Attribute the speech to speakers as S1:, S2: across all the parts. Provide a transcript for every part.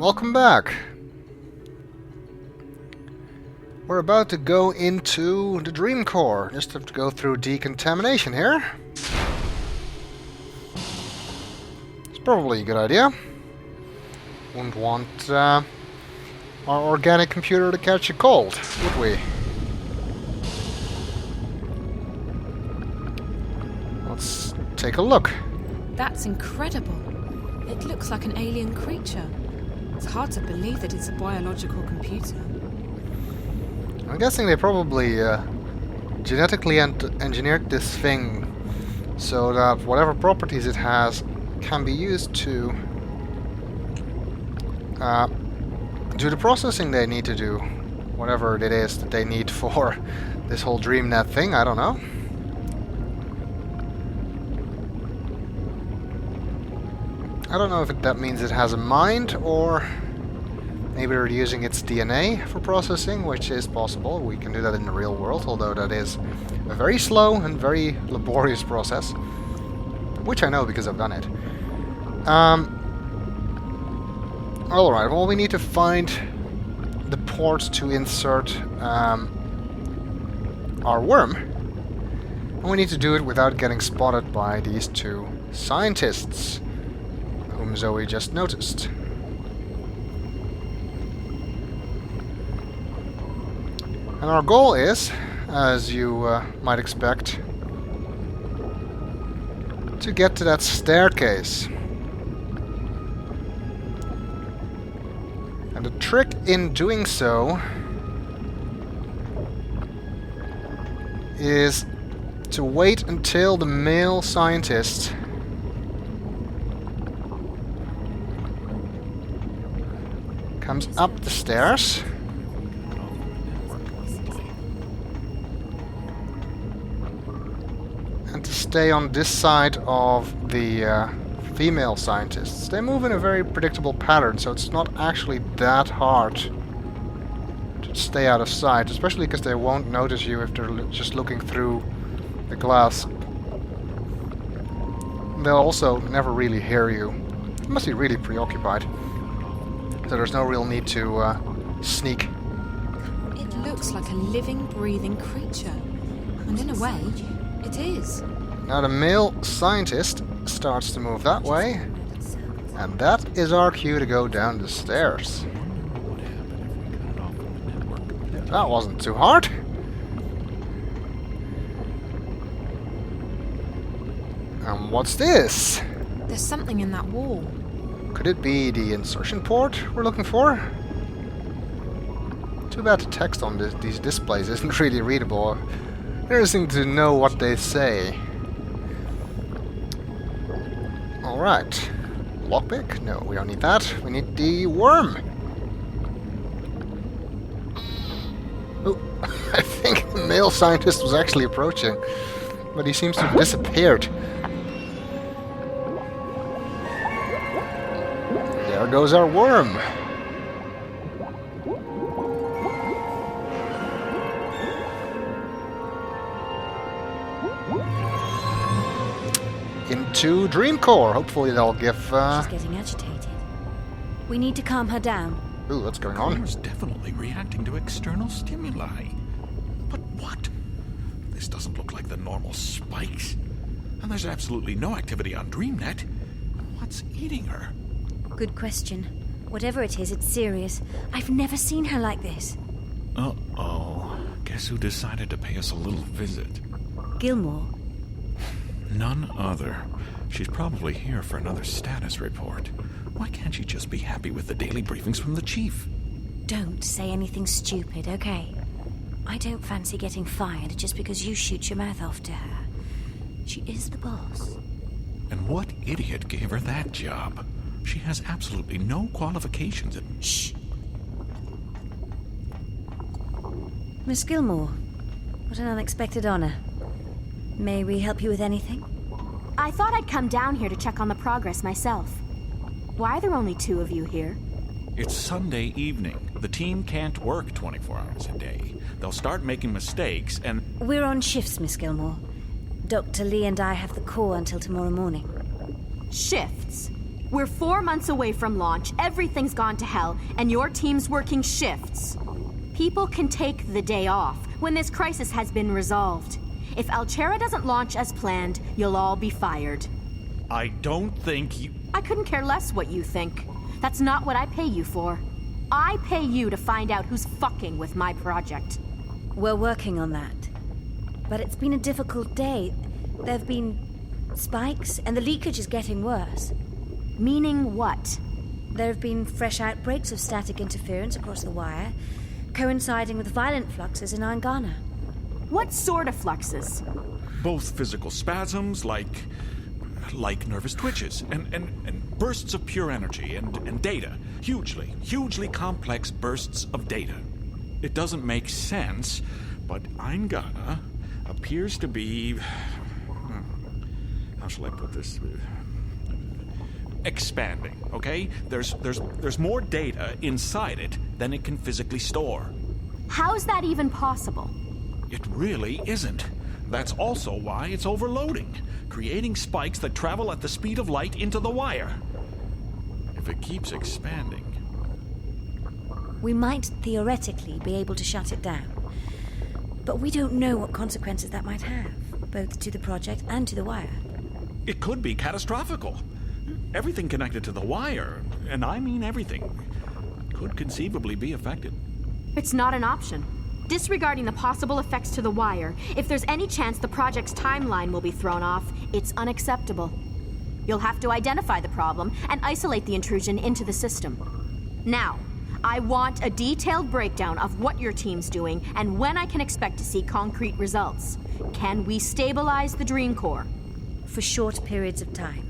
S1: welcome back. We're about to go into the Dreamcore. Just have to go through decontamination here. It's probably a good idea. Wouldn't want our organic computer to catch a cold, would we? Let's take a look.
S2: That's incredible. It looks like an alien creature. It's hard to believe that it's a biological computer.
S1: I'm guessing they probably genetically engineered this thing so that whatever properties it has can be used to do the processing they need to do. Whatever it is that they need for this whole DreamNet thing, I don't know. I don't know if that means it has a mind, or maybe they're using its DNA for processing, which is possible. We can do that in the real world, although that is a very slow and very laborious process, which I know because I've done it. Alright, well, we need to find the port to insert our worm. And we need to do it without getting spotted by these two scientists, whom Zoe just noticed. And our goal is, as you might expect, to get to that staircase. And the trick in doing so is to wait until the male scientist comes up the stairs. And to stay on this side of the female scientists. They move in a very predictable pattern, so it's not actually that hard to stay out of sight, especially because they won't notice you if they're just looking through the glass. They'll also never really hear you. They must be really preoccupied. So there's no real need to sneak.
S2: It looks like a living, breathing creature. And in a way, it is.
S1: Now the male scientist starts to move that way. And that is our cue to go down the stairs. That wasn't too hard. And what's this?
S2: There's something in that wall.
S1: Could it be the insertion port we're looking for? Too bad the text on these displays isn't really readable. Interesting to know what they say. Alright. Lockpick? No, we don't need that. We need the worm. Oh, I think the male scientist was actually approaching, but he seems to have disappeared. There goes our worm. Into Dreamcore. Hopefully they'll give...
S3: She's getting agitated. We need to calm her down.
S1: Ooh, what's going on?
S4: Core's definitely reacting to external stimuli. But what? This doesn't look like the normal spikes. And there's absolutely no activity on DreamNet. What's eating her?
S3: Good question. Whatever it is, it's serious. I've never seen her like this.
S4: Uh-oh. Guess who decided to pay us a little visit?
S3: Gilmore.
S4: None other. She's probably here for another status report. Why can't she just be happy with the daily briefings from the chief?
S3: Don't say anything stupid, okay? I don't fancy getting fired just because you shoot your mouth off to her. She is the boss.
S4: And what idiot gave her that job? She has absolutely no qualifications.
S3: Shh. Miss Gilmore, what an unexpected honor. May we help you with anything?
S5: I thought I'd come down here to check on the progress myself. Why are there only two of you here?
S4: It's Sunday evening. The team can't work 24 hours a day. They'll start making mistakes and...
S3: We're on shifts, Miss Gilmore. Dr. Lee and I have the core until tomorrow morning.
S5: Shifts? We're 4 months away from launch, everything's gone to hell, and your team's working shifts. People can take the day off when this crisis has been resolved. If Alchera doesn't launch as planned, you'll all be fired.
S4: I don't think you...
S5: I couldn't care less what you think. That's not what I pay you for. I pay you to find out who's fucking with my project.
S3: We're working on that. But it's been a difficult day. There have been spikes, and the leakage is getting worse.
S5: Meaning what?
S3: There have been fresh outbreaks of static interference across the wire, coinciding with violent fluxes in Angana.
S5: What sort of fluxes?
S4: Both physical spasms, like nervous twitches, and bursts of pure energy, and data. Hugely complex bursts of data. It doesn't make sense, but Angana appears to be... How shall I put this? Expanding, okay? There's more data inside it than it can physically store.
S5: How's that even possible?
S4: It really isn't. That's also why it's overloading, creating spikes that travel at the speed of light into the wire. If it keeps expanding...
S3: We might theoretically be able to shut it down. But we don't know what consequences that might have, both to the project and to the wire.
S4: It could be catastrophical. Everything connected to the wire, and I mean everything, could conceivably be affected.
S5: It's not an option. Disregarding the possible effects to the wire, if there's any chance the project's timeline will be thrown off, it's unacceptable. You'll have to identify the problem and isolate the intrusion into the system. Now, I want a detailed breakdown of what your team's doing and when I can expect to see concrete results. Can we stabilize the Dreamcore?
S3: For short periods of time,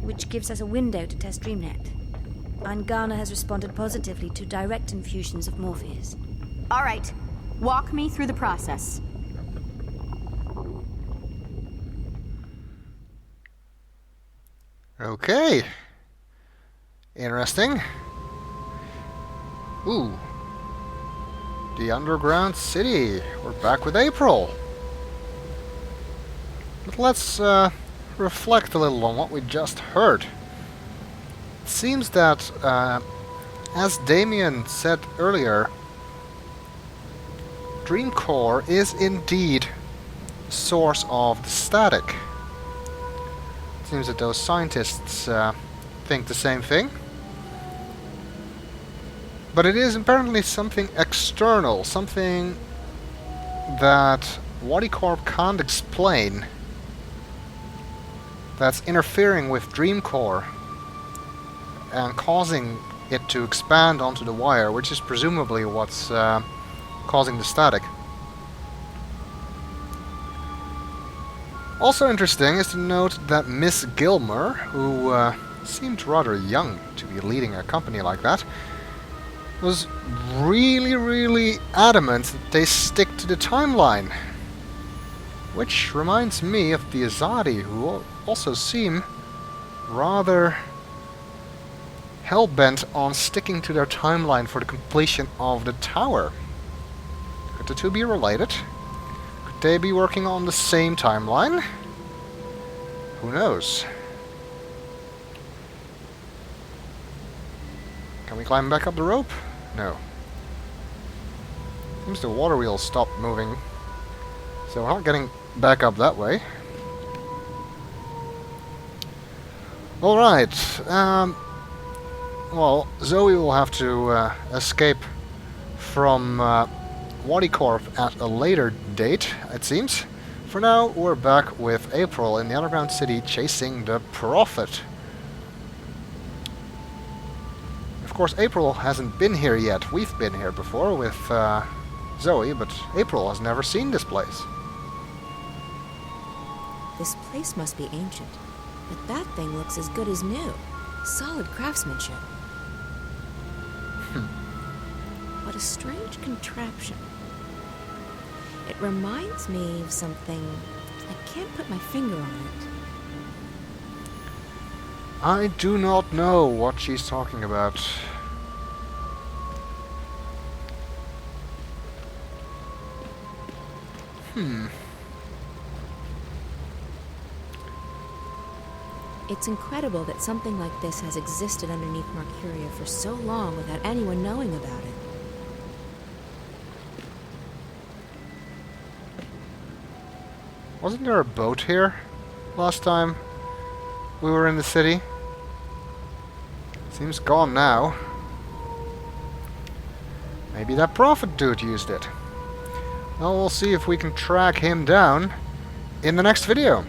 S3: which gives us a window to test DreamNet. Angana has responded positively to direct infusions of Morpheus.
S5: All right. Walk me through the process.
S1: Okay. Interesting. Ooh. The underground city. We're back with April. But let's reflect a little on what we just heard. It seems that, as Damien said earlier, Dreamcore is indeed the source of the static. It seems that those scientists think the same thing. But it is apparently something external, something that WATIcorp can't explain, that's interfering with Dreamcore and causing it to expand onto the wire, which is presumably what's causing the static. Also interesting is to note that Miss Gilmer, who seemed rather young to be leading a company like that, was really adamant that they stick to the timeline. Which reminds me of the Azadi, who also seem rather hell-bent on sticking to their timeline for the completion of the tower. Could the two be related? Could they be working on the same timeline? Who knows? Can we climb back up the rope? No. Seems the water wheel stopped moving, so we're not getting back up that way. Alright, well, Zoe will have to escape from WATIcorp at a later date, it seems. For now, we're back with April in the underground city chasing the Prophet. Of course, April hasn't been here yet. We've been here before with Zoe, but April has never seen this place.
S2: This place must be ancient, but that thing looks as good as new. Solid craftsmanship. What a strange contraption. It reminds me of something. I can't put my finger on it.
S1: I do not know what she's talking about.
S2: It's incredible that something like this has existed underneath Mercuria for so long without anyone knowing about it.
S1: Wasn't there a boat here last time we were in the city? Seems gone now. Maybe that prophet dude used it. Well, we'll see if we can track him down in the next video.